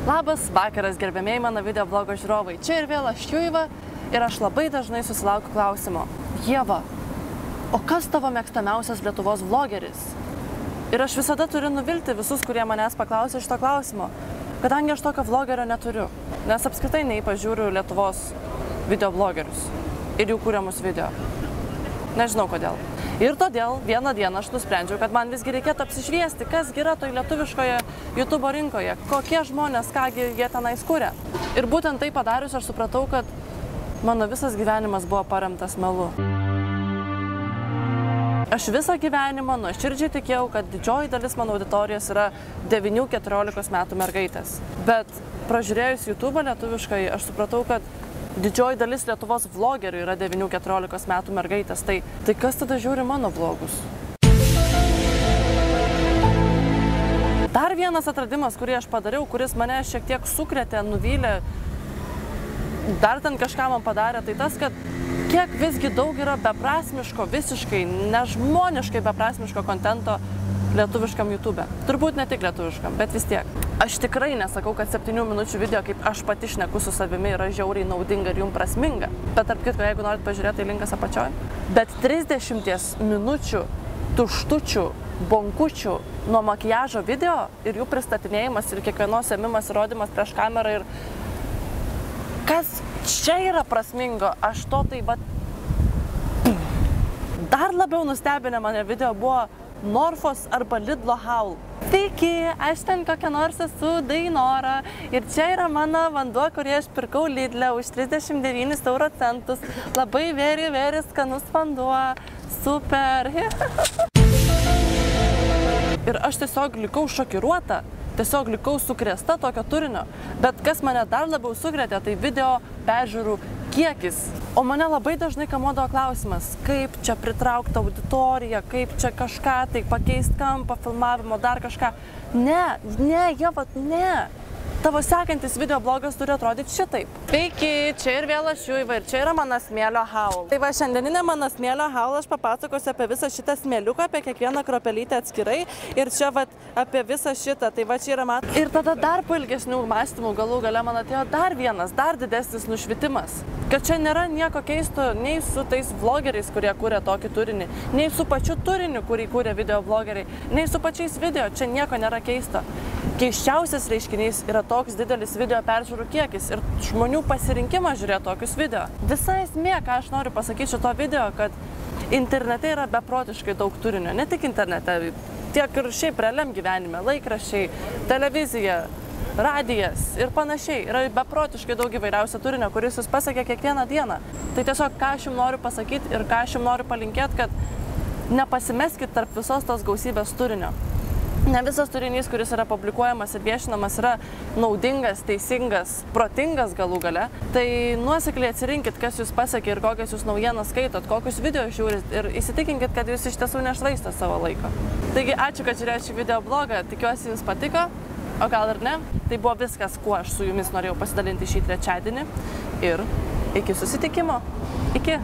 Labas vakaras, gerbėmiai mano video blogo žiūrovai. Čia ir vėl aš Juiva ir aš labai dažnai susilaukiu klausimo. Ieva, o kas tavo mėgstamiausias Lietuvos vlogeris? Ir aš visada turiu nuvilti visus, kurie manęs paklausia šito klausimo, kadangi aš tokio vlogerio neturiu, nes apskritai neįpažiūriu Lietuvos video blogerius ir jų kūriamus video. Nežinau kodėl. Ir todėl vieną dieną aš nusprendžiau, kad man visgi reikėtų apsišviesti, kas yra toj lietuviškoje YouTube rinkoje, kokie žmonės, kągi jie tenais kuria. Ir būtent tai padarius aš supratau, kad mano visas gyvenimas buvo paremtas melu. Aš visą gyvenimą nuoširdžiai tikėjau, kad didžioji dalis mano auditorijos yra 9-14 metų mergaitės. Bet pražiūrėjus YouTube lietuviškai, aš supratau, kad didžioji dalis Lietuvos vlogerių yra 9-14 metų mergaitės. Tai kas tada žiūri mano vlogus? Dar vienas atradimas, kurį aš padariau, kuris mane šiek tiek sukrėtė, nuvylė, dar ten kažką man padarė, tai tas, kad kiek visgi daug yra beprasmiško, visiškai, nežmoniškai beprasmiško kontento lietuviškam YouTube. Turbūt ne tik lietuviškam, bet vis tiek. Aš tikrai nesakau, kad 7 minučių video, kaip aš pati šneku su savimi, yra žiauriai naudinga ir jums prasminga. Bet tarp kitko, jeigu norit pažiūrėti, tai linkas apačioj. Bet 30 minučių tuštučių, bonkučių nuo makiažo video ir jų pristatinėjimas ir kiekvienos ėmimas ir rodymas prieš kamerą ir kas čia yra prasmingo, aš to tai va... Dar labiau nustebinę mane video buvo Norfos arba Lidlo haul. Sveiki, aš ten kokia nors esu Dainora ir čia yra mano vanduo, kurį aš pirkau Lidle už 39 euro centus. Labai very skanus vanduo. Super. Ir aš tiesiog likau šokiruota, tiesiog likau sukrėsta tokio turinio. Bet kas mane dar labiau sukrėtė, tai video peržiūrų kiekis. O mane labai dažnai kamuodavo klausimas, kaip čia pritraukti auditoriją, kaip čia kažką, tai pakeisti kampą, filmavimo, dar kažką. Ne, Ieva, ne. Tavo sekantis video blogas turi atrodyti šitaip. Sveiki, čia ir vėl aš Juiva ir čia yra mano smėlio haul. Tai va, šiandieninė mano smėlio haul aš papasakosiu apie visą šitą smėliuką, apie kiekvieną kropelytę atskirai ir čia va apie visą šitą, tai va čia yra man. Ir tada dar po ilgesnių mąstymų galų gale man atėjo dar vienas, dar didesnis nušvitimas. Kad čia nėra nieko keisto nei su tais vlogeriais, kurie kūrė tokį turinį, nei su pačiu turiniu, kurį kūrė video vlogeriai, nei su pačiais video, čia nieko nėra keisto. Keisčiausias reiškinys yra toks didelis video peržiūrų kiekis ir žmonių pasirinkimas žiūrėti tokius video. Visa esmė, ką aš noriu pasakyti šito video, kad internete yra beprotiškai daug turinio, ne tik internete, tiek ir šiaip realiam gyvenime, laikraščiai, televizija, radijas ir panašiai. Yra beprotiškai daug įvairiausio turinio, kuris jūs pasiekia kiekvieną dieną. Tai tiesiog, ką aš jums noriu pasakyti ir ką aš jums noriu palinkėti, kad nepasimeskit tarp visos tos gausybės turinio. Ne visas turinys, kuris yra publikuojamas ir viešinamas, yra naudingas, teisingas, protingas galų gale. Tai nuosekliai atsirinkit, kas jūs pasiekia ir kokias jūs naujienas skaitot, kokius video žiūrit ir įsitikinkit, kad jūs iš tiesų nešvaistot savo laiko. Taigi ačiū, kad žiūrėjote šį video blogą, tikiuosi jums patiko, o gal ir ne. Tai buvo viskas, kuo aš su jumis norėjau pasidalinti šį trečiadienį ir iki susitikimo. Iki!